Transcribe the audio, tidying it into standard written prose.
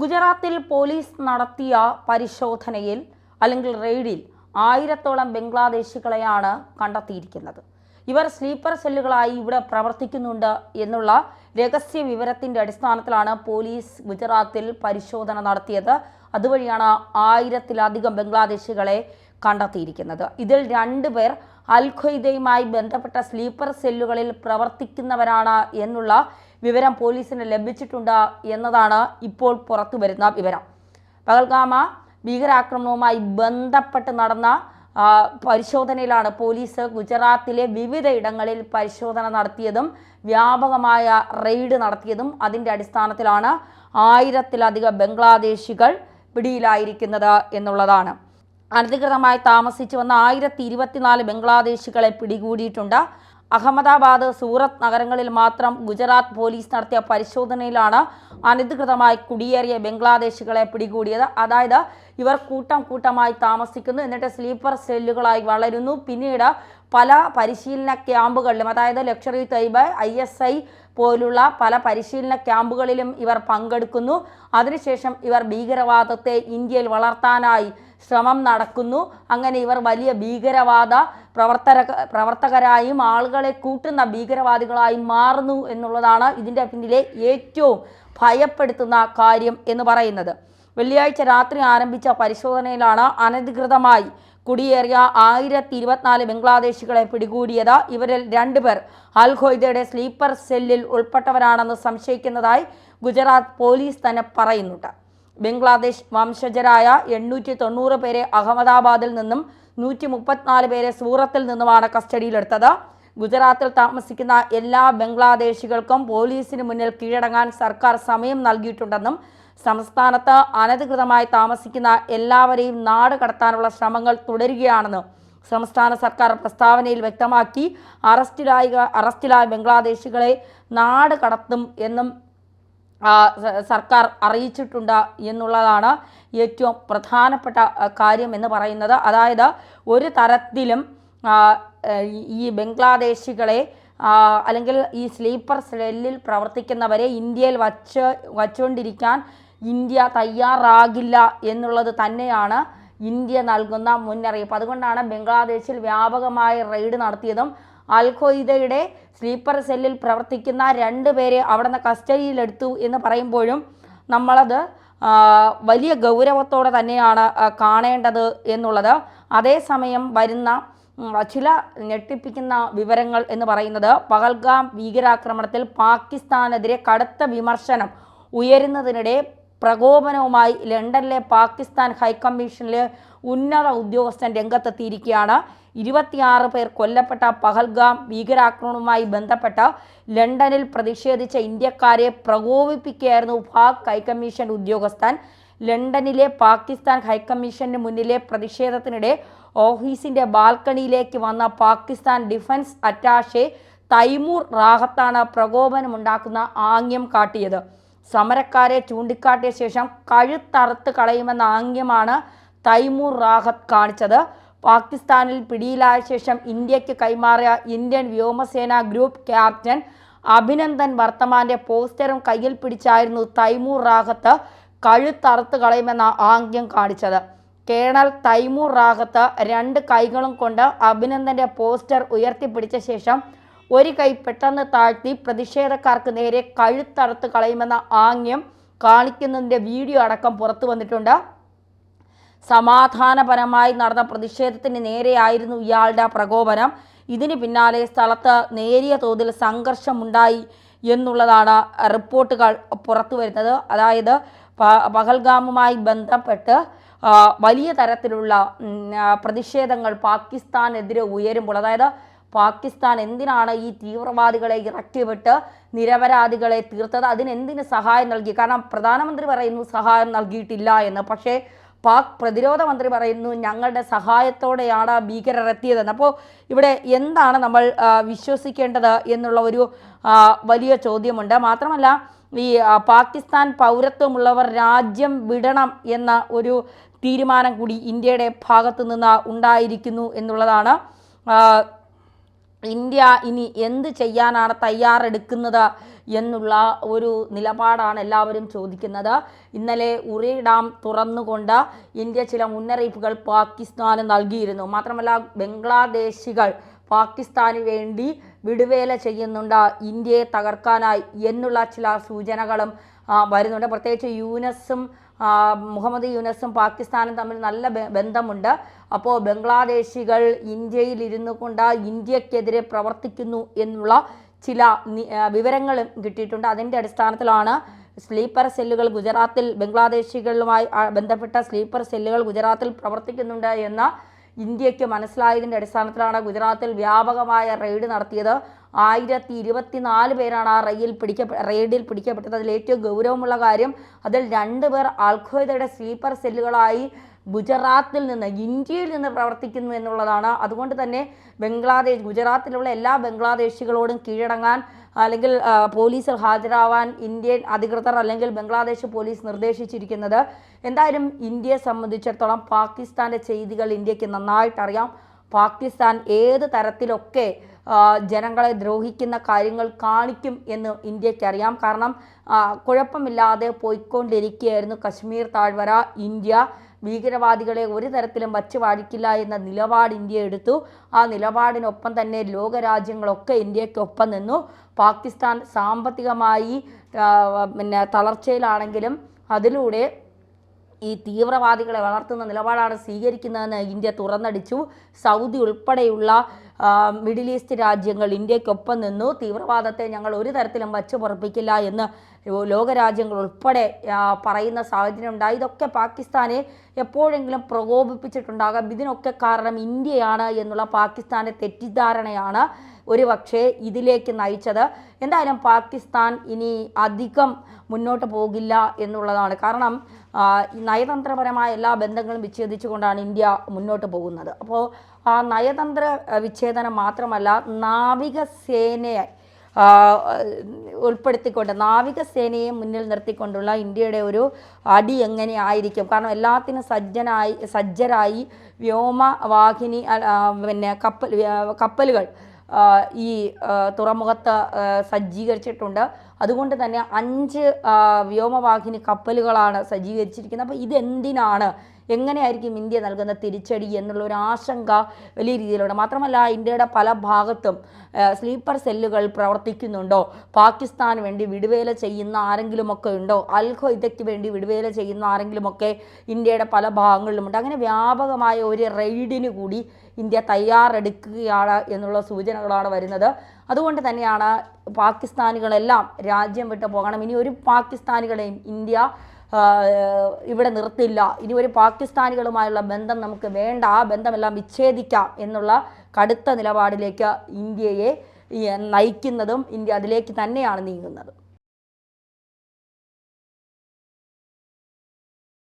ഗുജറാത്തിൽ പോലീസ് നടത്തിയ പരിശോധനയിൽ അല്ലെങ്കിൽ റെയ്ഡിൽ 1000-ഓളം ബംഗ്ലാദേശികളെയാണ് കണ്ടെത്തിയിരിക്കുന്നത്. ഇവർ സ്ലീപ്പർ സെല്ലുകളായി ഇവിടെ പ്രവർത്തിക്കുന്നുണ്ട് എന്നുള്ള രഹസ്യ വിവരത്തിൻ്റെ അടിസ്ഥാനത്തിലാണ് പോലീസ് ഗുജറാത്തിൽ പരിശോധന നടത്തിയത്. അതുവഴിയാണ് 1000-ലധികം ബംഗ്ലാദേശികളെ കണ്ടെത്തിയിരിക്കുന്നത്. ഇതിൽ 2 പേർ അൽ ഖ്വയ്ദയുമായി ബന്ധപ്പെട്ട സ്ലീപ്പർ സെല്ലുകളിൽ പ്രവർത്തിക്കുന്നവരാണ് എന്നുള്ള വിവരം പോലീസിന് ലഭിച്ചിട്ടുണ്ട് എന്നതാണ് ഇപ്പോൾ പുറത്തു വരുന്ന വിവരം. പഹൽഗാമ ഭീകരാക്രമണവുമായി ബന്ധപ്പെട്ട് നടന്ന പരിശോധനയിലാണ് പോലീസ് ഗുജറാത്തിലെ വിവിധ ഇടങ്ങളിൽ പരിശോധന നടത്തിയതും വ്യാപകമായ റെയ്ഡ് നടത്തിയതും. അതിൻ്റെ അടിസ്ഥാനത്തിലാണ് 1000-ലധികം ബംഗ്ലാദേശികൾ പിടിയിലായിരിക്കുന്നത് എന്നുള്ളതാണ്. അനധികൃതമായി താമസിച്ചു വന്ന 1024 ബംഗ്ലാദേശികളെ പിടികൂടിയിട്ടുണ്ട്. അഹമ്മദാബാദ്, സൂറത്ത് നഗരങ്ങളിൽ മാത്രം ഗുജറാത്ത് പോലീസ് നടത്തിയ പരിശോധനയിലാണ് അനധികൃതമായി കുടിയേറിയ ബംഗ്ലാദേശികളെ പിടികൂടിയത്. അതായത് ഇവർ കൂട്ടമായി താമസിക്കുന്നു, എന്നിട്ട് സ്ലീപ്പർ സെല്ലുകളായി വളരുന്നു. പിന്നീട് പല പരിശീലന ക്യാമ്പുകളിലും, അതായത് ലക്ഷറി തൈബ, ISI പോലുള്ള പല പരിശീലന ക്യാമ്പുകളിലും ഇവർ പങ്കെടുക്കുന്നു. അതിനുശേഷം ഇവർ ഭീകരവാദത്തെ ഇന്ത്യയിൽ വളർത്താനായി ശ്രമം നടക്കുന്നു. അങ്ങനെ ഇവർ വലിയ ഭീകരവാദ പ്രവർത്തകരായും ആളുകളെ കൂട്ടുന്ന ഭീകരവാദികളായും മാറുന്നു എന്നുള്ളതാണ് ഇതിൻ്റെ പിന്നിലെ ഏറ്റവും ഭയപ്പെടുത്തുന്ന കാര്യം എന്ന് പറയുന്നത്. വെള്ളിയാഴ്ച രാത്രി ആരംഭിച്ച പരിശോധനയിലാണ് അനധികൃതമായി കുടിയേറിയ 1024 ബംഗ്ലാദേശികളെ പിടികൂടിയത്. ഇവരിൽ 2 പേർ അൽ ഖ്വയ്ദയുടെ സ്ലീപ്പർ സെല്ലിൽ ഉൾപ്പെട്ടവരാണെന്ന് സംശയിക്കുന്നതായി ഗുജറാത്ത് പോലീസ് തന്നെ പറയുന്നുണ്ട്. ബംഗ്ലാദേശ് വംശജരായ 890 പേരെ അഹമ്മദാബാദിൽ നിന്നും 134 പേരെ സൂറത്തിൽ നിന്നുമാണ് കസ്റ്റഡിയിലെടുത്തത്. ഗുജറാത്തിൽ താമസിക്കുന്ന എല്ലാ ബംഗ്ലാദേശികൾക്കും പോലീസിന് മുന്നിൽ കീഴടങ്ങാൻ സർക്കാർ സമയം നൽകിയിട്ടുണ്ടെന്നും സംസ്ഥാനത്ത് അനധികൃതമായി താമസിക്കുന്ന എല്ലാവരെയും നാട് കടത്താനുള്ള ശ്രമങ്ങൾ തുടരുകയാണെന്ന് സംസ്ഥാന സർക്കാർ പ്രസ്താവനയിൽ വ്യക്തമാക്കി. അറസ്റ്റിലായ ബംഗ്ലാദേശികളെ നാട് കടത്തും എന്നും സർക്കാർ അറിയിച്ചിട്ടുണ്ട് എന്നുള്ളതാണ് ഏറ്റവും പ്രധാനപ്പെട്ട കാര്യം എന്ന് പറയുന്നത്. അതായത് ഒരു തരത്തിലും ഈ ബംഗ്ലാദേശികളെ അല്ലെങ്കിൽ ഈ സ്ലീപ്പർ സെല്ലിൽ പ്രവർത്തിക്കുന്നവരെ ഇന്ത്യയിൽ വച്ചുകൊണ്ടിരിക്കാൻ ഇന്ത്യ തയ്യാറാകില്ല എന്നുള്ളത് തന്നെയാണ് ഇന്ത്യ നൽകുന്ന മുന്നറിയിപ്പ്. അതുകൊണ്ടാണ് ബംഗ്ലാദേശിൽ വ്യാപകമായ റെയ്ഡ് നടത്തിയതും അൽ ഖ്വയ്ദയുടെ സ്ലീപ്പർ സെല്ലിൽ പ്രവർത്തിക്കുന്ന 2 പേരെ അവിടെ നിന്ന് കസ്റ്റഡിയിലെടുത്തു എന്ന് പറയുമ്പോഴും നമ്മളത് വലിയ ഗൗരവത്തോടെ തന്നെയാണ് കാണേണ്ടത് എന്നുള്ളത്. അതേസമയം വരുന്ന ചില ഞെട്ടിപ്പിക്കുന്ന വിവരങ്ങൾ എന്ന് പറയുന്നത്, പഹൽഗാം ഭീകരാക്രമണത്തിൽ പാകിസ്ഥാനെതിരെ കടുത്ത വിമർശനം ഉയരുന്നതിനിടെ പ്രകോപനവുമായി ലണ്ടനിലെ പാകിസ്ഥാൻ ഹൈക്കമ്മീഷനിലെ ഉന്നത ഉദ്യോഗസ്ഥൻ രംഗത്തെത്തിയിരിക്കുകയാണ്. 26 പേർ കൊല്ലപ്പെട്ട പഹൽഗാം ഭീകരാക്രമണവുമായി ബന്ധപ്പെട്ട ലണ്ടനിൽ പ്രതിഷേധിച്ച ഇന്ത്യക്കാരെ പ്രകോപിപ്പിക്കുകയായിരുന്നു പാക് ഹൈക്കമ്മീഷൻ ഉദ്യോഗസ്ഥൻ. ലണ്ടനിലെ പാകിസ്ഥാൻ ഹൈക്കമ്മീഷന് മുന്നിലെ പ്രതിഷേധത്തിനിടെ ഓഫീസിൻ്റെ ബാൽക്കണിയിലേക്ക് വന്ന പാകിസ്ഥാൻ ഡിഫൻസ് അറ്റാഷെ തൈമൂർ റാഹത്താണ് പ്രകോപനമുണ്ടാക്കുന്ന ആംഗ്യം കാട്ടിയത്. സമരക്കാരെ ചൂണ്ടിക്കാട്ടിയ ശേഷം കഴുത്തറുത്ത് കളയുമെന്ന ആംഗ്യമാണ് തൈമൂർ റാഹത്ത് കാണിച്ചത്. പാകിസ്ഥാനിൽ പിടിയിലായ ശേഷം ഇന്ത്യക്ക് കൈമാറിയ ഇന്ത്യൻ വ്യോമസേന ഗ്രൂപ്പ് ക്യാപ്റ്റൻ അഭിനന്ദൻ വർത്തമാന്റെ പോസ്റ്ററും കയ്യിൽ പിടിച്ചായിരുന്നു തൈമൂർ റാഹത്ത് കഴുത്തറുത്ത് കളയുമെന്ന ആംഗ്യം കാണിച്ചത്. കേണൽ തൈമൂർ റാഹത്ത് 2 കൈകളും കൊണ്ട് അഭിനന്ദന്റെ പോസ്റ്റർ ഉയർത്തിപ്പിടിച്ച ശേഷം ഒരു കൈ പെട്ടെന്ന് താഴ്ത്തി പ്രതിഷേധക്കാർക്ക് നേരെ കഴുത്തറുത്ത് കളയുമെന്ന ആംഗ്യം കാണിക്കുന്നതിൻ്റെ വീഡിയോ അടക്കം പുറത്തു വന്നിട്ടുണ്ട്. സമാധാനപരമായി നടന്ന പ്രതിഷേധത്തിന് നേരെയായിരുന്നു ഇയാളുടെ പ്രകോപനം. ഇതിന് പിന്നാലെ സ്ഥലത്ത് നേരിയ തോതിൽ സംഘർഷമുണ്ടായി എന്നുള്ളതാണ് റിപ്പോർട്ടുകൾ പുറത്തു വരുന്നത്. അതായത് പഹൽഗാമുമായി ബന്ധപ്പെട്ട് വലിയ തരത്തിലുള്ള പ്രതിഷേധങ്ങൾ പാകിസ്ഥാനെതിരെ ഉയരുമ്പോൾ, അതായത് പാകിസ്ഥാൻ എന്തിനാണ് ഈ തീവ്രവാദികളെ ഇറക്കിവിട്ട് നിരപരാധികളെ തീർത്തത്, അതിനെന്തിന് സഹായം നൽകി? കാരണം പ്രധാനമന്ത്രി പറയുന്നു സഹായം നൽകിയിട്ടില്ല എന്ന്, പക്ഷേ പാക് പ്രതിരോധ മന്ത്രി പറയുന്നു ഞങ്ങളുടെ സഹായത്തോടെയാണ് ഭീകരർ എത്തിയതെന്ന്. അപ്പോൾ ഇവിടെ എന്താണ് നമ്മൾ വിശ്വസിക്കേണ്ടത് എന്നുള്ള ഒരു വലിയ ചോദ്യമുണ്ട്. മാത്രമല്ല ഈ പാകിസ്ഥാൻ പൗരത്വമുള്ളവർ രാജ്യം വിടണം എന്ന ഒരു തീരുമാനം കൂടി ഇന്ത്യയുടെ ഭാഗത്തു നിന്ന് ഉണ്ടായിരിക്കുന്നു എന്നുള്ളതാണ്. ഇന്ത്യ ഇനി എന്ത് ചെയ്യാനാണ് തയ്യാറെടുക്കുന്നത് എന്നുള്ള ഒരു നിലപാടാണ് എല്ലാവരും ചോദിക്കുന്നത്. ഇന്നലെ ഉറി ഡാം തുറന്നുകൊണ്ട് ഇന്ത്യ ചില മുന്നറിയിപ്പുകൾ പാകിസ്ഥാന് നൽകിയിരുന്നു. മാത്രമല്ല ബംഗ്ലാദേശികൾ പാകിസ്ഥാന് വേണ്ടി വിടുവേല ചെയ്യുന്നുണ്ട് ഇന്ത്യയെ തകർക്കാനായി എന്നുള്ള ചില സൂചനകളും വരുന്നുണ്ട്. പ്രത്യേകിച്ച് യൂനസും മുഹമ്മദ് യൂനസും പാകിസ്ഥാനും തമ്മിൽ നല്ല ബന്ധമുണ്ട്. അപ്പോൾ ബംഗ്ലാദേശികൾ ഇന്ത്യയിൽ ഇരുന്നു കൊണ്ട് ഇന്ത്യക്കെതിരെ പ്രവർത്തിക്കുന്നു എന്നുള്ള ചില വിവരങ്ങളും കിട്ടിയിട്ടുണ്ട്. അതിൻ്റെ അടിസ്ഥാനത്തിലാണ് സ്ലീപ്പർ സെല്ലുകൾ ഗുജറാത്തിൽ ബംഗ്ലാദേശികളുമായി ബന്ധപ്പെട്ട സ്ലീപ്പർ സെല്ലുകൾ ഗുജറാത്തിൽ പ്രവർത്തിക്കുന്നുണ്ട് എന്ന ഇന്ത്യക്ക് മനസ്സിലായതിൻ്റെ അടിസ്ഥാനത്തിലാണ് ഗുജറാത്തിൽ വ്യാപകമായ റെയ്ഡ് നടത്തിയത്. 1024 പേരാണ് ആ റെയ്ഡിൽ പിടിക്കപ്പെട്ടത്. അതിൽ ഏറ്റവും ഗൗരവമുള്ള കാര്യം അതിൽ 2 പേർ അൽ-ഖ്വയ്ദയുടെ സ്ലീപ്പർ സെല്ലുകളായി ഗുജറാത്തിൽ നിന്ന് ഇന്ത്യയിൽ നിന്ന് പ്രവർത്തിക്കുന്നു എന്നുള്ളതാണ്. അതുകൊണ്ട് തന്നെ ഗുജറാത്തിലുള്ള എല്ലാ ബംഗ്ലാദേശികളോടും കീഴടങ്ങാൻ അല്ലെങ്കിൽ പോലീസിൽ ഹാജരാവാൻ ഇന്ത്യൻ അധികൃതർ അല്ലെങ്കിൽ ബംഗ്ലാദേശ് പോലീസ് നിർദ്ദേശിച്ചിരിക്കുന്നത്. എന്തായാലും ഇന്ത്യയെ സംബന്ധിച്ചിടത്തോളം പാകിസ്ഥാൻ്റെ ചെയ്തികൾ ഇന്ത്യക്ക് നന്നായിട്ടറിയാം. പാകിസ്ഥാൻ ഏത് തരത്തിലൊക്കെ ജനങ്ങളെ ദ്രോഹിക്കുന്ന കാര്യങ്ങൾ കാണിക്കും എന്ന് ഇന്ത്യക്കറിയാം. കാരണം കുഴപ്പമില്ലാതെ പോയിക്കൊണ്ടിരിക്കുകയായിരുന്നു കശ്മീർ താഴ്വര. ഇന്ത്യ ഭീകരവാദികളെ ഒരു തരത്തിലും വച്ച് വാഴിക്കില്ല എന്ന നിലപാട് ഇന്ത്യ എടുത്തു. ആ നിലപാടിനൊപ്പം തന്നെ ലോകരാജ്യങ്ങളൊക്കെ ഇന്ത്യക്കൊപ്പം നിന്നു. പാകിസ്ഥാൻ സാമ്പത്തികമായി തളർച്ചയിലാണെങ്കിലും അതിലൂടെ ഈ തീവ്രവാദികളെ വളർത്തുന്ന നിലപാടാണ് സ്വീകരിക്കുന്നതെന്ന് ഇന്ത്യ തുറന്നടിച്ചു. സൗദി ഉൾപ്പെടെയുള്ള മിഡിൽ ഈസ്റ്റ് രാജ്യങ്ങൾ ഇന്ത്യക്കൊപ്പം നിന്നു. തീവ്രവാദത്തെ ഞങ്ങൾ ഒരു തരത്തിലും വച്ചു പൊറപ്പിക്കില്ല എന്ന് ലോകരാജ്യങ്ങൾ ഉൾപ്പെടെ പറയുന്ന സാഹചര്യം ഉണ്ടായി. ഇതൊക്കെ പാകിസ്ഥാനെ എപ്പോഴെങ്കിലും പ്രകോപിപ്പിച്ചിട്ടുണ്ടാകാം. ഇതിനൊക്കെ കാരണം ഇന്ത്യയാണ് എന്നുള്ള പാകിസ്ഥാൻ്റെ തെറ്റിദ്ധാരണയാണ് ഒരുപക്ഷെ ഇതിലേക്ക് നയിച്ചത്. എന്തായാലും പാകിസ്ഥാൻ ഇനി അധികം മുന്നോട്ട് പോകില്ല എന്നുള്ളതാണ്. കാരണം നയതന്ത്രപരമായ എല്ലാ ബന്ധങ്ങളും വിച്ഛേദിച്ചുകൊണ്ടാണ് ഇന്ത്യ മുന്നോട്ട് പോകുന്നത്. അപ്പോൾ ആ നയതന്ത്ര വിച്ഛേദനം മാത്രമല്ല, നാവികസേനയെ ഉൾപ്പെടുത്തിക്കൊണ്ട് നാവികസേനയെ മുന്നിൽ നിർത്തിക്കൊണ്ടുള്ള ഇന്ത്യയുടെ ഒരു അടി എങ്ങനെ ആയിരിക്കും? കാരണം എല്ലാത്തിനും സജ്ജരായി വ്യോമവാഹിനി കപ്പലുകൾ ഈ തുറമുഖത്ത് സജ്ജീകരിച്ചിട്ടുണ്ട്. അതുകൊണ്ട് തന്നെ 5 വ്യോമവാഹിനി കപ്പലുകളാണ് സജ്ജീകരിച്ചിരിക്കുന്നത്. അപ്പോൾ ഇതെന്തിനാണ്, എങ്ങനെയായിരിക്കും ഇന്ത്യ നൽകുന്ന തിരിച്ചടി എന്നുള്ള ഒരു ആശങ്ക വലിയ രീതിയിലുണ്ട്. മാത്രമല്ല ഇന്ത്യയുടെ പല ഭാഗത്തും സ്ലീപ്പർ സെല്ലുകൾ പ്രവർത്തിക്കുന്നുണ്ടോ? പാകിസ്ഥാന് വേണ്ടി വിടുവേല ചെയ്യുന്ന ആരെങ്കിലുമൊക്കെ ഉണ്ടോ? അൽ-ഖ്വയ്ദയ്ക്ക് വേണ്ടി വിടുവേല ചെയ്യുന്ന ആരെങ്കിലുമൊക്കെ ഇന്ത്യയുടെ പല ഭാഗങ്ങളിലുമുണ്ട്. അങ്ങനെ വ്യാപകമായ ഒരു റെയ്ഡിന് കൂടി ഇന്ത്യ തയ്യാറെടുക്കുകയാണ് എന്നുള്ള സൂചനകളാണ് വരുന്നത്. അതുകൊണ്ട് തന്നെയാണ് പാകിസ്ഥാനികളെല്ലാം രാജ്യം വിട്ടു പോകണം. ഇനി ഒരു പാകിസ്ഥാനികളെയും ഇന്ത്യ ഇവിടെ നിർത്തില്ല. ഇനി ഒരു പാകിസ്ഥാനികളുമായുള്ള ബന്ധം നമുക്ക് വേണ്ട, ആ ബന്ധമെല്ലാം വിച്ഛേദിക്കാം എന്നുള്ള കടുത്ത നിലപാടിലേക്ക് ഇന്ത്യയെ നയിക്കുന്നതും ഇന്ത്യ അതിലേക്ക് തന്നെയാണ് നീങ്ങുന്നത്.